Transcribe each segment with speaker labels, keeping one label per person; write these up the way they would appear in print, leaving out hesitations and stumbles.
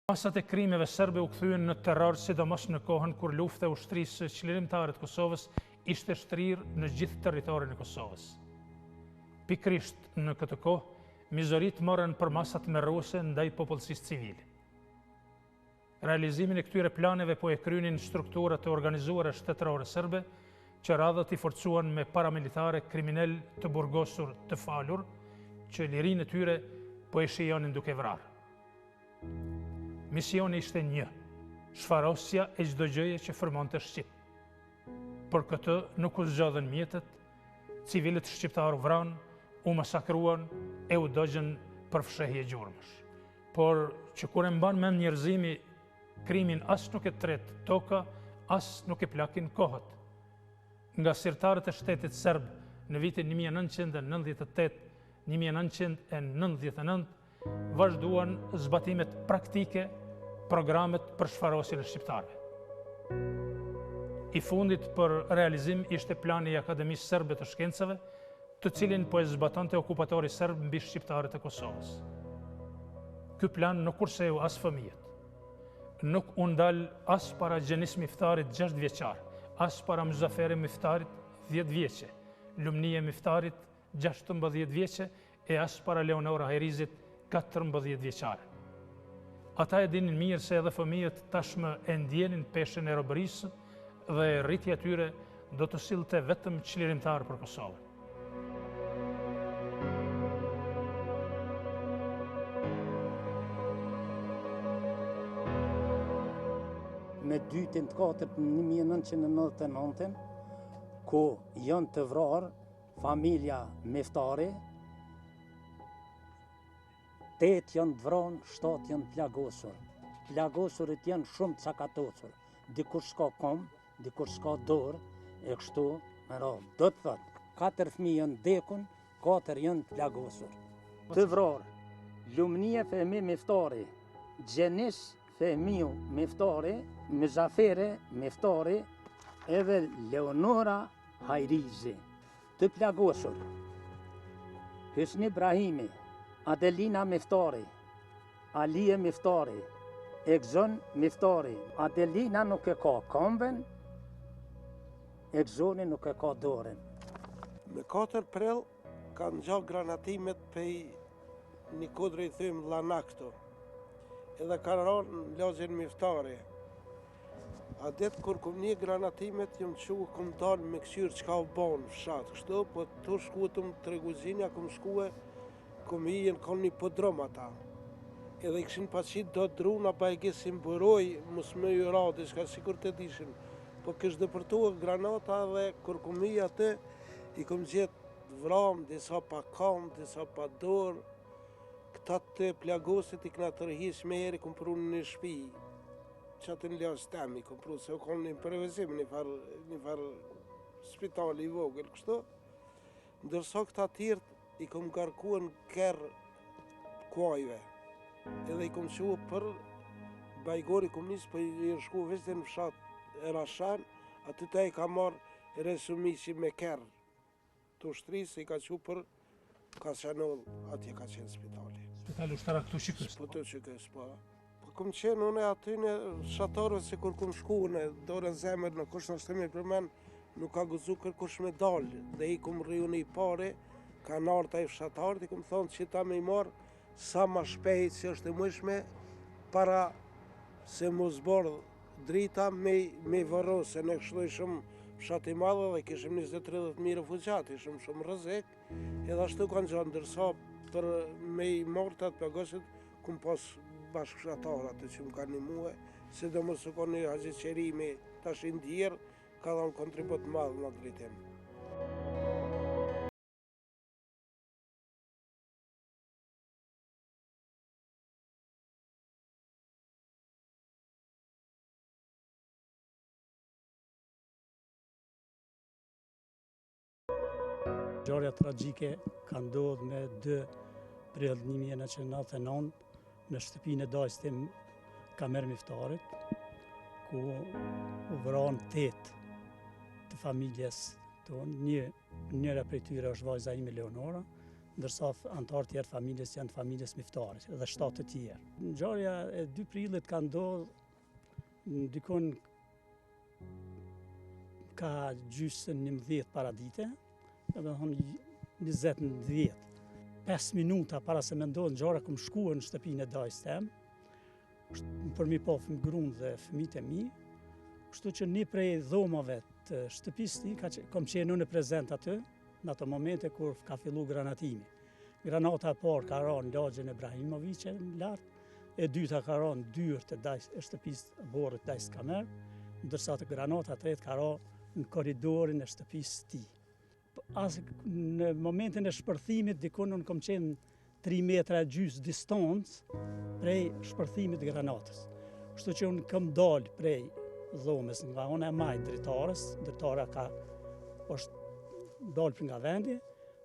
Speaker 1: Masat e krimeve serbe u kthyen në terror, sidomos në kohën kur lufta e ushtrisë çlirimtare të Kosovës ishte shtrirë në gjithë territorin e Kosovës. Pikrisht në këtë kohë, mizorit morën për masat merruese ndaj popullsisë civile. Realizimin e këtyre planeve po e kryenin strukturat e organizuara shtetërore serbe, që radhët i forcuan me paramilitare kriminal të burgosur të falur, që lirinë e tyre po e shijonin duke vrarë. Misioni ishte një, shfarosja e çdo gjëje që fërmonte Shqip. Për këtë nuk u zgjodhen mjetet, civilët shqiptar u vranë, u masakruan e u dogjën për fshehje gjurmësh. Por që kur e mban mend njerëzimi, krimin as nuk e tret toka, as nuk e plakin kohët. Nga sirtarët e shtetit serb në vitin 1998-1999 vazhduan zbatimet praktike, programet për shfarosjen e shqiptarëve. I fundit për realizim ishte plani i Akademisë Serbe të Shkencave, të cilin po e zbatonte okupatori serb mbi shqiptarët e Kosovës. Ky plan nuk kurseu as fëmijët. Nuk u ndal as para Gjenis Miftarit 6 vjeçar, as para Muzaferi Miftarit 10 vjeçe, Lumnie Miftarit 16 vjeçe e as para Leonora Hajrizit 14 vjeçare. Ata e dinin mirë se edhe fëmijët tashmë e ndjenin peshën e robërisë dhe rritja e tyre do të sillte vetëm çlirimtar për Kosovën.
Speaker 2: Me 2/4/1999, ku janë të vrarë familja Miftari, 8 janë të vranë, 7 janë plagosur. Plagosurit janë shumë cakatosur. Dikur s'ka kom, dikur s'ka dorë, e kështu me radhë. Do të thotë, 4 fëmijë janë dekun, 4 janë plagosur. Të vrarë, Lumnie Fehmi Miftari, Gjenis Fehmiu Miftari, Muzaferi Miftari, edhe Leonora Hajrizi. Të plagosur, Hysni Ibrahimi, Adelina Miftari, Alije Miftari, Egzon Miftari. Adelina nuk e ka këmbën, Egzoni nuk e ka dorën.
Speaker 3: Me 4 prill kanë gjallë granatimet pej një kodrë i thym Lanakto, edhe kanë rarë në lagjen Miftari. A ditë kur kom një granatimet, jëmë qu kom dalë me këqyrë qka u banë fshatë, kështu, po të shkuetëm të Reguzinja, kom shkue, kom i në kanë një podrom ata. Edhe i këshin pasit do druna pa e gjesim bëroj, mos me ju radi, shka sikur të dishin. Po kështë dëpërtuar granata dhe kur kom i atë, i kom gjetë vram, disa pa kam, disa pa dorë. Këta të plagosit i këna tërhis me heri, kom pru në një shpi. Që atë në ljasë temi, kom pru se u kom një përvezim, një farë spitali i vogël, kështu. Ndërsa këta tjertë, i kom garkuar në kërë kuajve. Edhe i kom shua për Bajgori komunistë, për i shku vështë në fshatë e Rashan, aty ta i ka marrë resumisi me kërë të ushtrisë, i ka qu për Kasanoll, atje ka qenë spitali.
Speaker 1: Spitali ushtara këtu Shqipës?
Speaker 3: Po të Shqipës, po. Po kom qenë une aty në shatarëve, se kur kom shku në dorën zemër, në kush në shtemi për men, nuk ka guzu kërkush me dalë, dhe i kom rriu një pare, ka nartë a i fshatarët, i kom thonë që ta me i marë sa ma shpejt që është e mëshme, para se mu zbordë drita me vërru, se ne kështu ishëm fshat i madhe dhe kishëm 20-30.000 refugjat, ishëm shumë rëzik, edhe ashtu kanë gjanë, ndërsa për me i marë të atë pegosit, kum pas bashkë fshatarat që më kanë një muhe, se do më së konë një haqeqerimi tash i ndjerë, ka dhe në kontribut madhë në dritim.
Speaker 4: Ngjarja tragjike ka ndodhur me 2 prill 1999 në shtëpinë e dajës tim Kamer Miftarit, ku u vranë 8 të familjes tonë. Njëra prej tyre është vajza ime Leonora, ndërsa antarë tjerë familjes janë familjes miftare dhe 7 të tjerë. Ngjarja e 2 prillit ka ndodhur dikon ka gjysën 11 para dite, dhe thonë 20 në 10. 5 minuta para se me ndodhë ngjarja kom shkuar në shtëpinë e dajës tem, për mi po gruan dhe fëmijët e mi, kështu që një prej dhomave të shtëpisë ti kom qenë unë prezent aty, në ato momente kur ka fillu granatimi. Granata e parë ka rënë në lagjen e Ibrahimoviqe në lart, e dyta ka rënë në dyrë të shtëpisë borët Dajs Kamer, ndërsa të granata e tretë ka rënë në korridorin e shtëpisë ti. Në momentin e shpërthimit, dikun unë kom qenë 3 metra gjys distancë prej shpërthimit granatës. Kështu që unë kom dalë prej dhomës nga ona e majtë dritarës, dritara është dalë për nga vendi,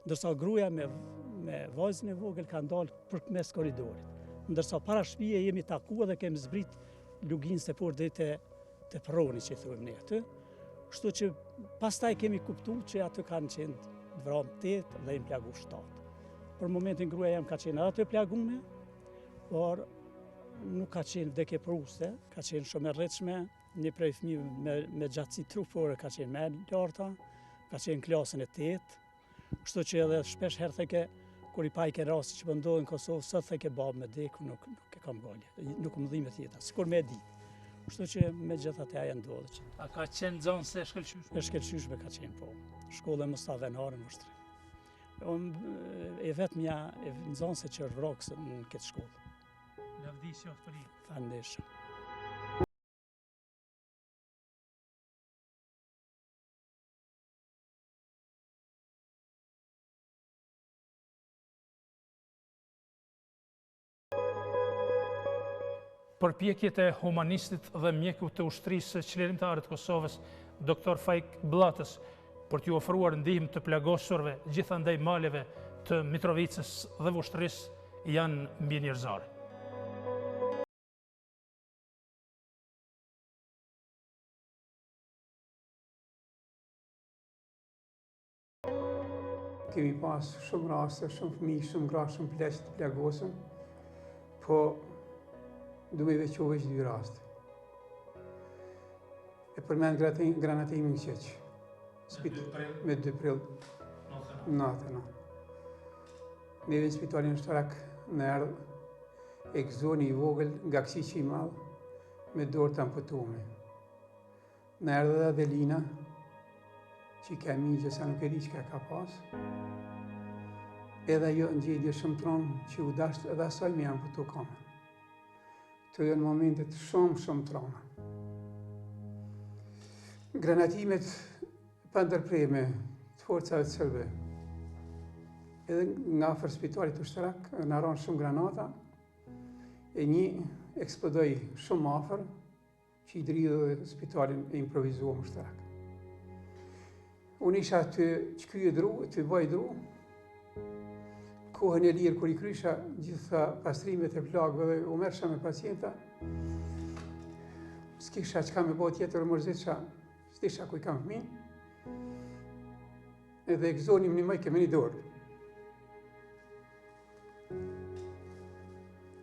Speaker 4: ndërsa gruaja me vajzën e vogël ka dalë për mes korridorit. Ndërsa para shtëpie jemi takuar dhe kemi zbrit lugin se por dhe të proni që i thujem ne aty. Kështu që pastaj kemi kuptu që aty kanë qenë vramë 8 dhe im plagu 7. Për momentin gruaja jam ka qenë aty plagume, por nuk ka qenë vdekje pruse, ka qenë shumë e rritshme, një prej fëmijëve me gjatësi trupore ka qenë me larta, ka qenë klasën e 8, kështu që edhe shpesh herë theke, kur i pajke rasti që pëndodhin në Kosovë, sot theke babë me deku, nuk e kam gallje, nuk më dhimet jeta, sikur me di. Kështu që me gjithat e aja ndodhë.
Speaker 1: A ka qenë zonë se shkëlqyshme?
Speaker 4: E shkëlqyshme ka qenë, po. Shkolla më sta venare në ushtri. E vetëmja e nëzonse që është vrokës në këtë shkollë.
Speaker 1: Lavdisi o të rritë.
Speaker 4: Fandeshëm.
Speaker 1: Përpjekjet e humanistit dhe mjeku të ushtrisë qlirimtare të Kosovës, Dr. Fajk Blatës, për t'ju ofruar ndihmë të plagosurve gjithandaj maleve të Mitrovicës dhe Vushtrrisë janë mbi njerëzore.
Speaker 5: Kemi pas shumë raste, shumë fëmijë, shumë gra, shumë pleq të plagosën, po duhe veqo veç 2 raste. E përmend granatimin në Qeq. Me 2 prill. Natën. Neve në spitalin Shtarak në erdhë egzoni i vogël nga Ksiqi i madh me dorë të amputume. Në erdhë dhe Adelina, që i ka migje sa nuk e di që ka pas. Edhe ajo në gjendje shumë tronë që u dasht edhe asaj me amputu kamën. Të janë momentet shumë trona. Granatimet pandërpreme të forcave të serbe. Edhe nga afër spitalit Ushtarak në ranë shumë granata, e një eksplodoj shumë afër, që i dridhë dhe spitalin e improvizuam Ushtarak. Unë isha të qkyje dru, të baj dru, kohën e lirë, kur i krysha gjitha pastrimet e plagëve dhe u mersha me pacienta, s'kisha qka me bo tjetër, mërzitësha, s'disha ku i kam fëmin, edhe egzonim një majke me një dorë.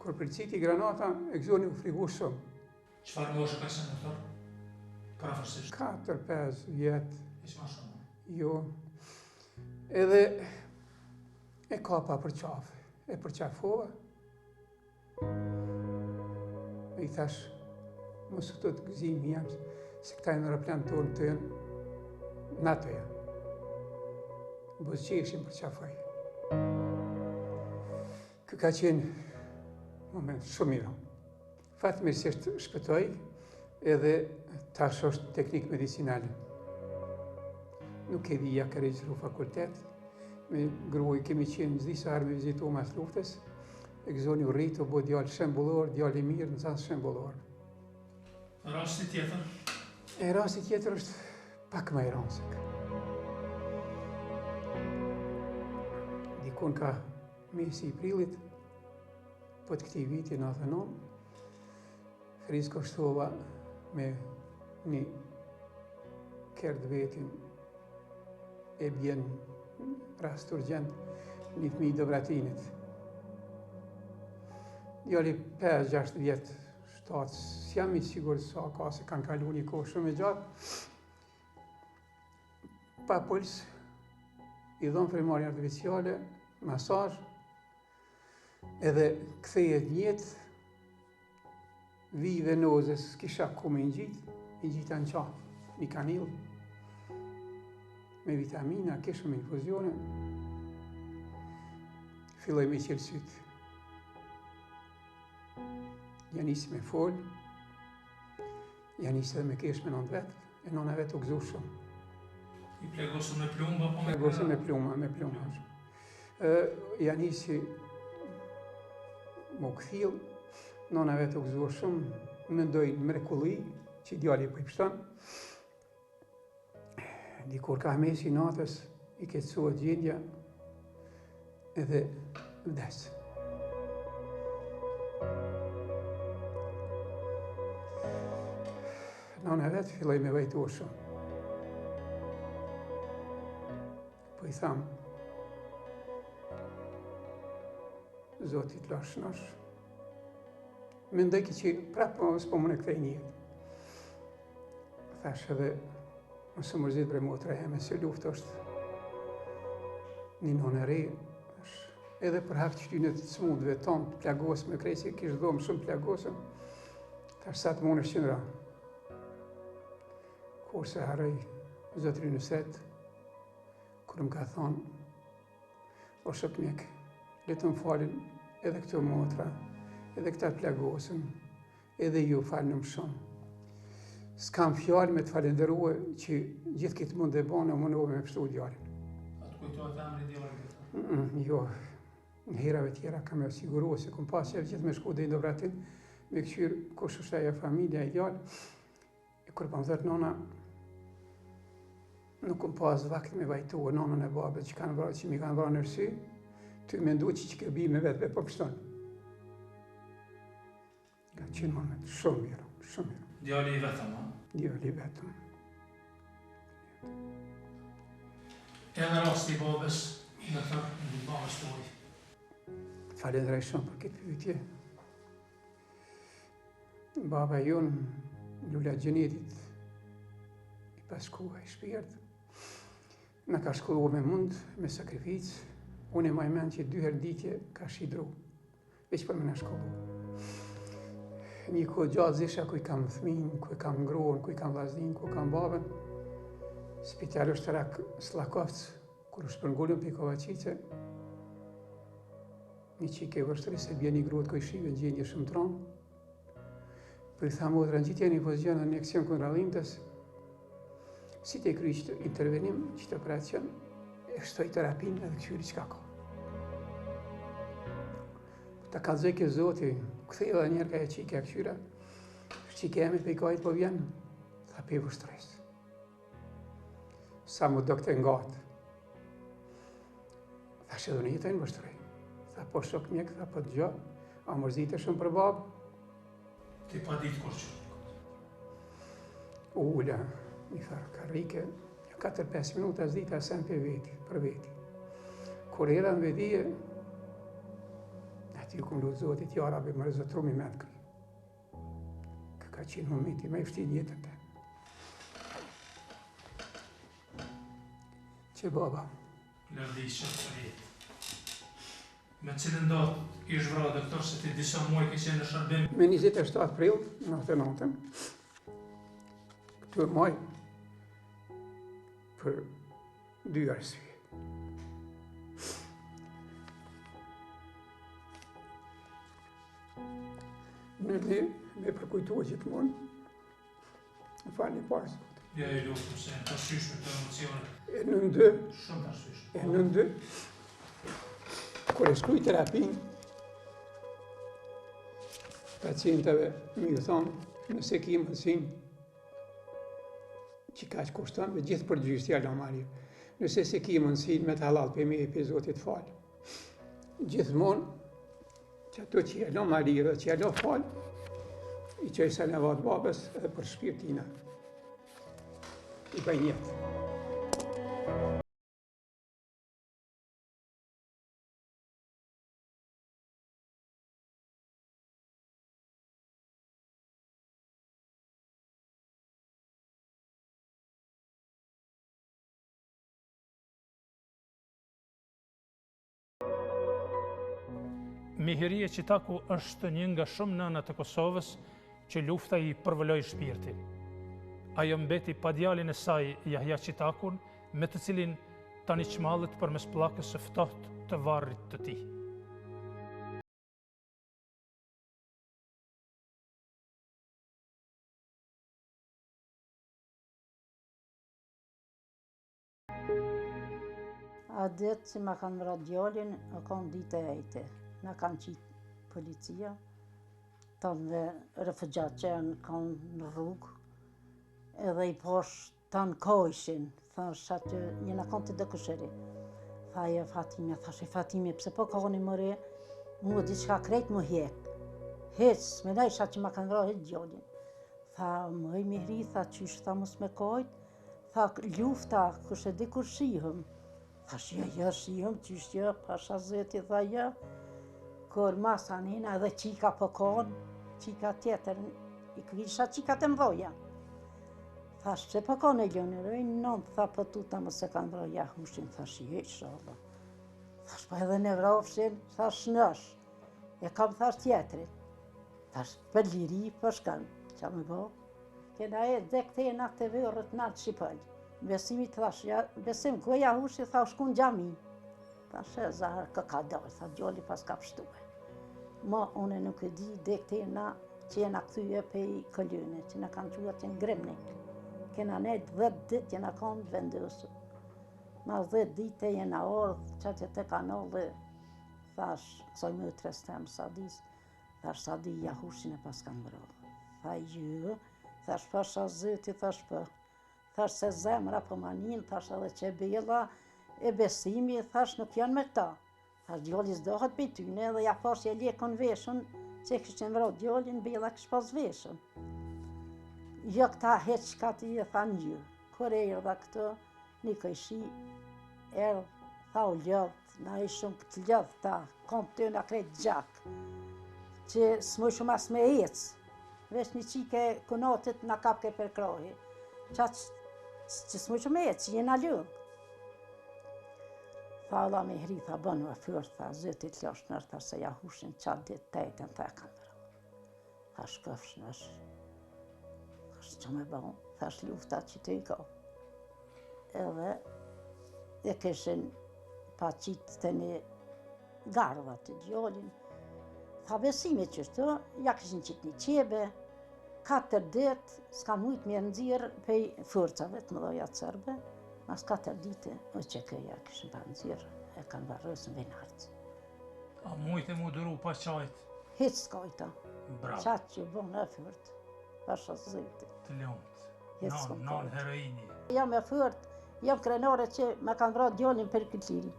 Speaker 5: Kur përciti granata, egzonim u frigu shumë.
Speaker 1: Qëfar moshë ka se në tërë? Prafërsisht?
Speaker 5: 4-5 vjetë.
Speaker 1: Isma shumë?
Speaker 5: Jo. Edhe e kapa për qafë, e për qafova. E i thash, mos këto të gëzimi jam, se këta e në raplan tonë të jenë natoja. Buzqeshim për qafaj. Kë ka qenë moment shumë mirë. Fatmirësisht shpëtoj, edhe tash është teknik medicinale. Nuk e dhja ka regjistru fakultet, me gruaj kemi qenë në disa herë me vizitu mas luftës, egzoni u rritë, u bo djallë shembullor, djallë i mirë, në zasë shembullor.
Speaker 1: Rasti tjetër?
Speaker 5: E rasti tjetër është pak më i rëndësik. Dikun ka mesi i prillit, po të këtij viti 99, Frisko shtova me një kërd vetin e bjen rast urgjent një fëmijë Dobratinit. Djali 5-6 vjetë, 7, s'jam i sigurt sa ka se kanë kalu një kohë shumë e gjatë. Pa puls, i dhonë frymëria artificiale, masazh, edhe kthehet njët, vi venozës, kisha ku me ngjita në qafë, një kanil, me vitamina, kisha me infuzione, filloj me qelë sytë. Ja nisi me fol, ja nisi edhe me kesh me nënë vetë, e nëna vetë u gëzu shumë.
Speaker 1: I plegosën me plumbë apo me
Speaker 5: Plegosën me plumbë. Ja nisi më këthil, nëna vetë u gëzu shumë, mendoj në mrekulli që djali po i pështon. Dikur ka mesi natës, i keqësohet gjendja edhe vdes. Nëna vetë filloj me vajtu shumë. Po i thamë, Zotit lash nash, mendoj që prapë s'po më në kthej një jetë. Thash edhe, mësë mërzit bre motra jeme, se luft është një nënë e re, edhe për hak qytynet të smundve tonë, të plagosë me krejtë, që kishë dhomë shumë plagosëm, thash sa të mund është qëndra. Kur se haroj Zotri Nusret, kur më ka thonë, o shok mjek, letë më falin edhe këto motra, edhe këta plagosëm, edhe ju falin më shumë. S'kam fjallë me të falenderue që gjithë këtë mund dhe bane, o mundohë me pështu djallin.
Speaker 1: A të kujtojt emri djallin këta?
Speaker 5: Jo, në herave tjera kam e siguru, se kom pas që gjithë me shku dhe i Dobratin, me këqyrë kush është ajo familja i djallë, e kur pa më dhërë nona, nuk kom pas vakt me vajtu o nonën e babet që mi kanë vrarë në rësy, ty me ndu që ke bi me vetë po pështon. Ka qenë moment shumë mirë, shumë mirë.
Speaker 1: Djali i vetëm, a?
Speaker 5: Djali i vetëm.
Speaker 1: Edhe rasti i babes, në të babes tuaj.
Speaker 5: Falenderoj shumë për këtë pyetje. Baba jonë, Lula Gjenetit, i paskua i shpirt, në ka shkollu me mund, me sakrificë. Unë e majmen që 2 herë ditje ka shidru, veç për me në shkollu. Një kohë gjatë zisha ku i kam thmin, ku i kam ngrohen, ku i kam vaznin, ku i kam babën. Spitali është rak Slakovc, kur është përngullën për i Kovacice. Një qike vështëri se bje një gruat ku i shive në gjendje shumë tronë. Për i thamë odra në gjitje një pozion në një aksion kënë ralimtës. Si të kry qëtë intervenim, qëtë operacion, e shtoj terapin edhe këqyri qka ka. Ta kalzoj ke zoti, këthej edhe njerë ka e qike a këqyra, qike eme pe i kajt po vjen, tha pe vështërës. Sa mu do këte ngatë. Tha shedhu në jetojnë vështërëj. Tha po shok mjek, tha po të gjo, a mërzite shumë për babë.
Speaker 1: Ti pa ditë kur që?
Speaker 5: Ula, mi tha, karrike, 4-5 minuta zdita sem për veti. Kur era në vedije, ati ju këmë lutë zotit, ja rabi më rezotru mi me të kry. Ka qenë momenti me i fështin jetën te. Që baba?
Speaker 1: Lërdisë që të jetë. Me cilën datë ishë vra doktor se ti disa muaj ke qenë në shërbim?
Speaker 5: Me 27 prill, 99, këtë maj, për 2 arsye. Në dhe me përkujtua gjithmonë, në falë një parë.
Speaker 1: Ja i luftëm se në përsysh me të emocione.
Speaker 5: E në ndë,
Speaker 1: Shumë përsysh.
Speaker 5: kur e shkruj terapin, pacientave mi ju thonë, nëse ki mësin, që ka që kushton, me gjithë përgjyshtja Marje. Nëse se ki mësin me të halal për me e për Zotit falë. Gjithmonë, që ato që jalo Marje dhe që jalo falë, i qoj salavat babës edhe për shpirtina. I bëj njetë.
Speaker 1: Mihiri e Qitaku është një nga shumë nënat e Kosovës që lufta i përvëlloi shpirtin. Ajo mbeti pa djalin e saj, Jahja Qitakun, me të cilin tani çmallet përmes pllakës së ftohtë të varrit të tij.
Speaker 6: A ditë që ma kanë vra djallin, a kanë ditë e ejte. Na kanë qitë policia, tanë dhe refugjat që janë kanë në rrugë, edhe i posh tanë kojshin, thash aty, njëna kanë të dëkusheri. Tha e Fatime, thash e Fatime, pse po ka një mëre, mu diçka krejt mu hjek. Hec, me nejsha që ma kanë vra hec djallin. Tha, mëj Mihri, tha qysh, tha mos me kojt, tha lufta, kush e di kur shihëm. Thash, ja, shihëm, qysh ja, pasha zeti, tha ja. Kur masanina edhe qika po konë, qika tjetër, i kisha qikat e mdoja. Thash, që po konë e gjonërojnë, nëndë, tha po tuta më se kanë vra Jahushin, thash, shala. Thash, po edhe në vrofshin, thash, nësh, e kam thash tjetërit. Thash, për liri, për shkanë, qa me bo? Kena e dektena të vërët në atë Shqipëll. Besimi të thash, ja, besim, ku e Jahushi, tha shku në gjami. Thash, e zahar, ka dalë, tha gjalli pas ka pështuhe. Ma, une nuk e di dektena që jena këthyje pe i këllyne, që në kanë quat që në Gremnik. Kena ne 10 dit jena kanë vendosur. Ma 10 dite jena ordhë, që që të kanë ordhë, thash, soj më të restem Sadis, thash, Sadi Jahushin e pas kanë vrodhë. Tha, ju, thash, pasha zëti, thash, për. Thash, se zemra për manin, thash, edhe që bella, e besimi, thash, nuk janë me këta. Thash, djalli s'dohet për tyne, edhe ja pash e lekon veshën, që e kështin vro djallin, bella kësh pas veshën. Jo këta heq ka ti e tha një. Kër e erdha këto, një këjshi, erdhë, tha u ljodhë, na i shumë këtë ljodhë ta, kom të në krejt gjak, që s'moj shumë as me ecë, vesh një qike kunatit në kapke për krohi, që s'moj shumë me ecë, që jena ljodhë. Tha Allah me hri, tha bënë më fyrë, tha zëtit ljosh nërë, tha se Jahushin qatë ditë tejtën, tha e kanë vërë. Tha shkëfsh nësh. Që me bënë, thash lufta që të i ka. Edhe e këshin pa qitë të një gardha të gjallin. Tha besime qështu, ja këshin qitë një qebe, 4 dit, s'ka mujtë me nëzirë pej forcave të mëdhoja të sërbe, mas 4 dite, o që këja këshin pa nëzirë, e kanë varrësën venarcë.
Speaker 1: A mujtë e mu duru pa qajtë?
Speaker 6: Hitë s'kajta,
Speaker 1: Bravo.
Speaker 6: qatë që bënë e fërtë, pasha zëjtë.
Speaker 1: Të lumët, non heroini.
Speaker 6: Jam e fërt, jam krenare që me kanë vra djallin për këtë liri.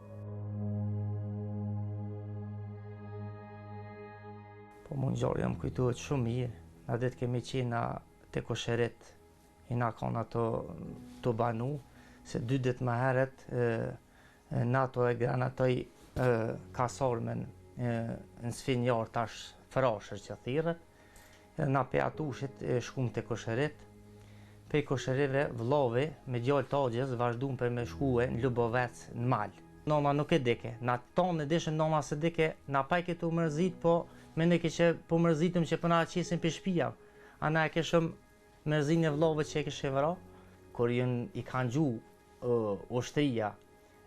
Speaker 7: Po mund gjarë jam kujtuhet shumë mirë, na det kemi qena të kosheret, i na kanë ato të banu, se 2 dit më heret NATO e granatoj kasarmen në sfinjar tash frashër që thirët, edhe na pe atushit shkum të kosheret, pe kosherive vllove me gjallë tagjes vazhdum për me shkue në Lubovec në mal. Nona nuk e dike, na tonë e dishën nona se dike, na pajke të mërzit, po me ne ke që po mërzitëm që përna qesin për shpia. A na e keshëm mërzin e vllove që e keshë vëra, kur i kanë gju ushtria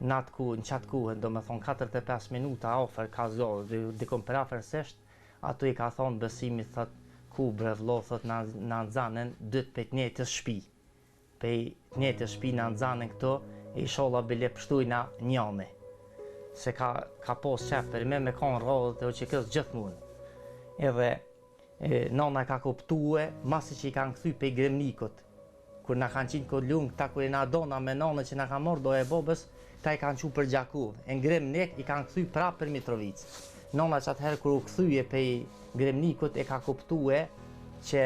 Speaker 7: në qatë kuhen, do me thonë 45 minuta afer ka zohë, dikon për afer sesht, ato i ka thonë besimi, thot, ku bre vlo, thot, në nëzanen, dytë për të njëtës shpi. Për njëtës shpi në nëzanen këto, i sholla bile pështuj na njane. Se ka pos qef për me kanë rrodhët e o që kësë gjithë mund. Edhe nana ka kuptue, masi që i kanë këthy për Gremnikut. Kur na kanë qinë kod lungë, ta kur i na dona me nane që na ka morë do e bobës, ta i kanë qu për Gjakov. E në Gremnik i kanë këthy prapë për Mitrovicë. Nona që atëherë kur u këthyje për Gremnikut e ka kuptue që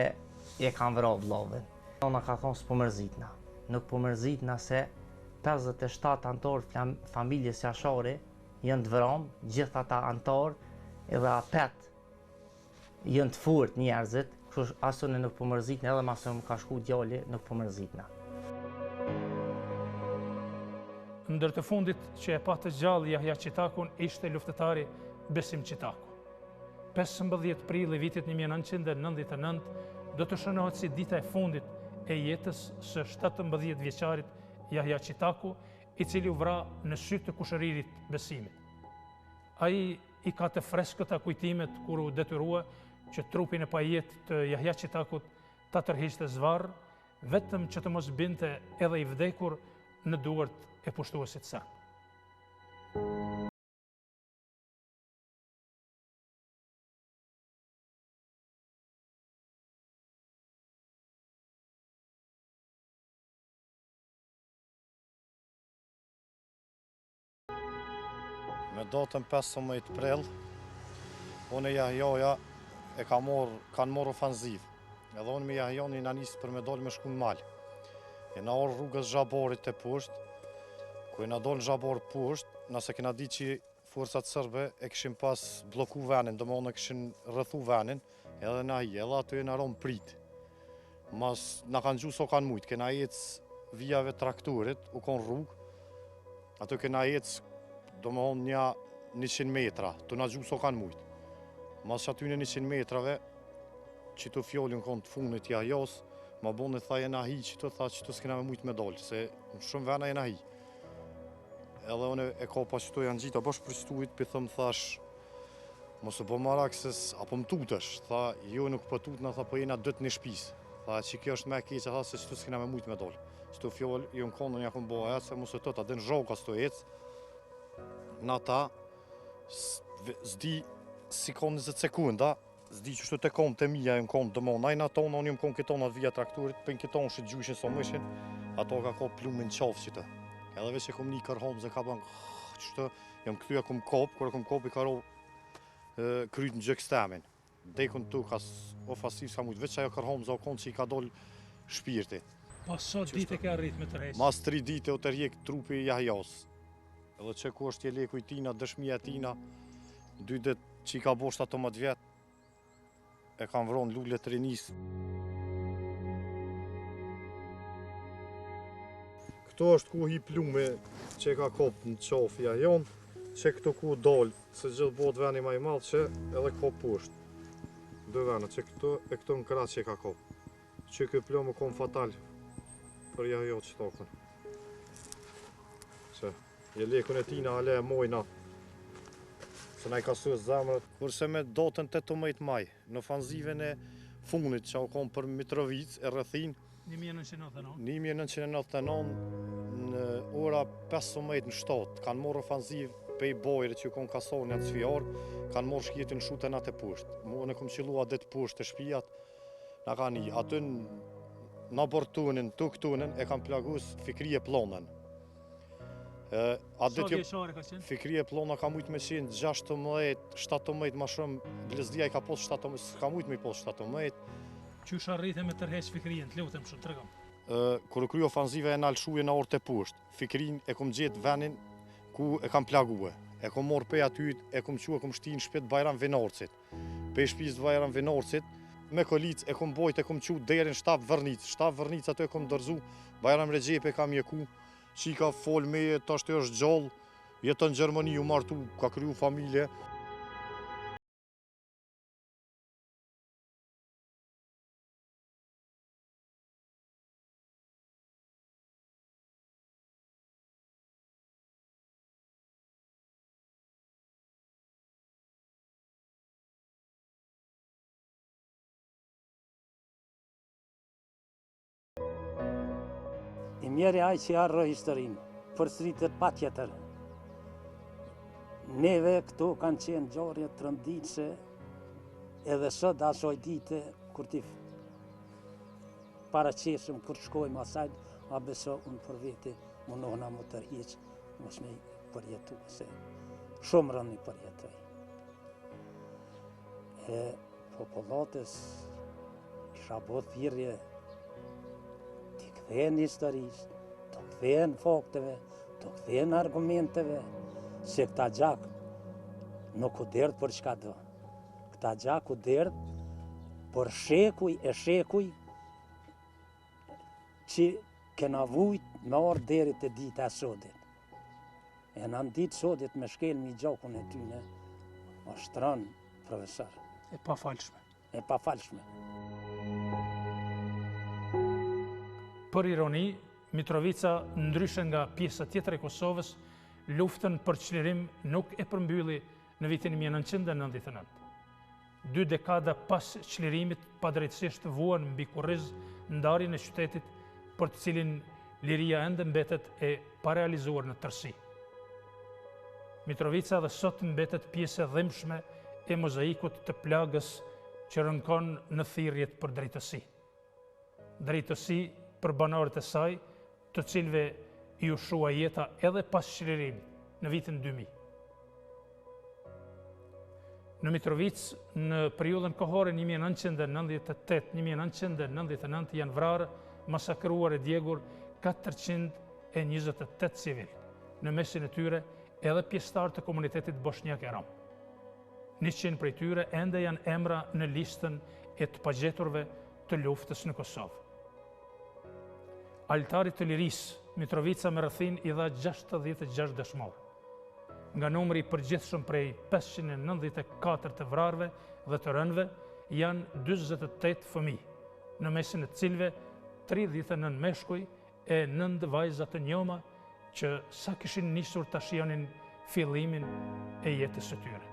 Speaker 7: e kanë vra vllovën. Nona ka thonë s'po mërzitna. Nuk po mërzitna se 57 antarë familjes jashare jënë të vramë, gjithë ata antarë edhe apet jënë të furt njerëzit, kështu asune nuk po mërzitna edhe masë më ka shku djalli nuk po mërzitna.
Speaker 1: Ndër të fundit që e pa të gjallë Jahja Qitakun ishte luftetari Besim Qitaku. 15 prill i vitit 1999 do të shënohet si dita e fundit e jetës së 17 vjeçarit Jahja Qitaku, i cili u vra në sytë të kushëririt besimit. Ai i ka të freskëta kujtimet kur u detyrua që trupin e pajet të Jahja Qitakut ta tërhiqte zvarr, vetëm që të mos binte edhe i vdekur në duart e pushtuesit serb.
Speaker 8: Me datën 15 prill, unë e Jahjaja kanë morë ofanziv. Edhe unë me Jahjani na nisë për me dalë me shku në mal. E na orë rrugës Zhabarit të poshtë, ku e na dalë në Zhabar poshtë, nëse kena di që forcat sërbe e këshin pas bloku venin, domethënë e këshin rrëthu venin, edhe na hi, edhe aty e na ronë prit. Mas na kanë gju so kanë mujtë, kena ecë vijave traktorit, u konë rrugë, aty kena ecë domethënë nja 100 metra, të na gju so kanë mujtë. Mas që aty në 100 metrave, që të fjallin konë të funit Jahjas, ma bonë e tha e na hi që të tha që të s'kena me mujtë me dalë, se në shumë vena e na hi. Edhe unë e ka pa që të janë gjitha, bash për stuit, për thëmë thash, mos e po marakses, apo më tutësh, tha, jo nuk po tutëna, tha, po jena dëtë një shpisë. Tha, që kjo është me keqe, tha, se që të s'kena me mujtë me dalë. Që të fjallë, jo në konë, një akon bëha e, se mos e të ta, den zhoka s'to ecë, në ta, s'di si ka 20 sekunda, s'di që shtu të kom të mija e më kom dëmon, a i në tonë, unë jëmë kom këtonë atë vija trakturit, për në këtonë shë gjyshin së mëshin, ato ka plumin qafë që të. Edhe veç e kom një kërhomë, ze ka ban, që të, jëmë këtuja kom kopë, kërë kom kopë i ka ro kryt në gjëkstemin. Dekun të ka ofasiv s'ka mujtë, veç ajo kërhomë, za o konë që i ka dollë shpirti.
Speaker 1: Pas sot dite ke arrit me tërheqë?
Speaker 8: Mas 3 dite o tërhjek trupi Jahjas. Edhe që ku është jeleku i tina, dëshmija tina, 2 det që i ka bosht ato më të vjetë, e kam vronë lullet rinis. Këto është ku hi plume që ka kopë në qafë Jahjan, që këto ku dalë, se gjithë bëhet veni ma i malë që edhe ka poshtë. 2 vene, që këto e këto në kratë që ka kopë. Që kjo plume kom fatal për Jahja Qitakun. Që jelekun e tina ale e mojna, se na i ka sës zemrët. Kurse me datën 18 maj, në ofanziven e funit që u kom për Mitrovic e rrëthin, 1999, në ora 15 në 7, kanë morë ofanziv pej bojre që u kom kasoni atë sfiar, kanë morë shkjetin shuten atë e poshtë. Mu në kom qilua det poshtë të shpijat, na kanë i aty në abortunin, të këtunin, e kanë plagus Fikrije Plonën.
Speaker 1: Sa vjeçare ka qenë?
Speaker 8: Fikrije Plona ka mujtë me qenë 16, 17 ma shumë, Blezdia i ka posë 17, s'ka mujtë me i posë 17.
Speaker 1: Qysh arrite me tërheq Fikrijen, të lutem shumë, tregom.
Speaker 8: Kër e kry ofanzive e nalëshuje në orë të poshtë, Fikrin e kom gjetë venin ku e kam plague. E kom morë pej aty, e kom shti në shpit Bajram Vinarcit. Pej shpis Bajram Vinarcit, me kolic e kom bojt, e kom qu derin Shtab Vërnic. Shtab Vërnic aty e kom dërzu, Bajram Regjepe kam jeku, që i ka folë me, ta shte është gjallë, jetë në Gjermani, u martu, ka kryu familje.
Speaker 2: I mjeri aj që arro historinë, për sritet pa tjetër. Neve këto kanë qenë gjarje të rënditëse, edhe sot asoj dite, kur ti paraqesëm, kur shkojmë asajt, a beso unë për vete, mundohna më tërhiq, mos me përjetu, se shumë rëndi përjetoj. E popullatës kisha bot thirrje, t'i kthehen historisë, të kthehen fakteve, të kthehen argumenteve, se këta gjak nuk u derdh për çka do. Këta gjak u derdh për shekuj e shekuj që kena vujt me orë deri te dita e sodit. E në ditë sodit me shkel mi gjakun e tyne, është rënë profesor.
Speaker 1: E pafalshme.
Speaker 2: E pafalshme.
Speaker 1: Për ironi, Mitrovica, ndryshe nga pjesa tjetër e Kosovës, luftën për çlirim nuk e përmbylli në vitin 1999. 2 dekada pas çlirimit, padrejtësisht vuan mbi kurriz ndarjen e qytetit për të cilin liria ende mbetet e parealizuar në tërësi. Mitrovica dhe sot mbetet pjesë e dhimbshme e mozaikut të plagës që rënkon në thirrjet për drejtësi. Drejtësi për banorët e saj, të cilëve i ushua jeta edhe pas çlirimit në vitin 2000. Në Mitrovic, në periudhën kohore 1998-1999 janë vrarë, masakruar e djegur 428 civil, në mesin e tyre edhe pjesëtar të komunitetit bosnjak e rom. 100 prej tyre ende janë emra në listën e të pagjeturve të luftës në Kosovë. Altarit të lirisë, Mitrovica me rrethin i dha 66 dëshmorë. Nga numri i përgjithshëm prej 594 të vrarve dhe të rënëve janë 48 fëmijë, në mesin e cilëve 39 meshkuj e 9 vajza të njoma që sa kishin nisur ta shijonin fillimin e jetës së tyre.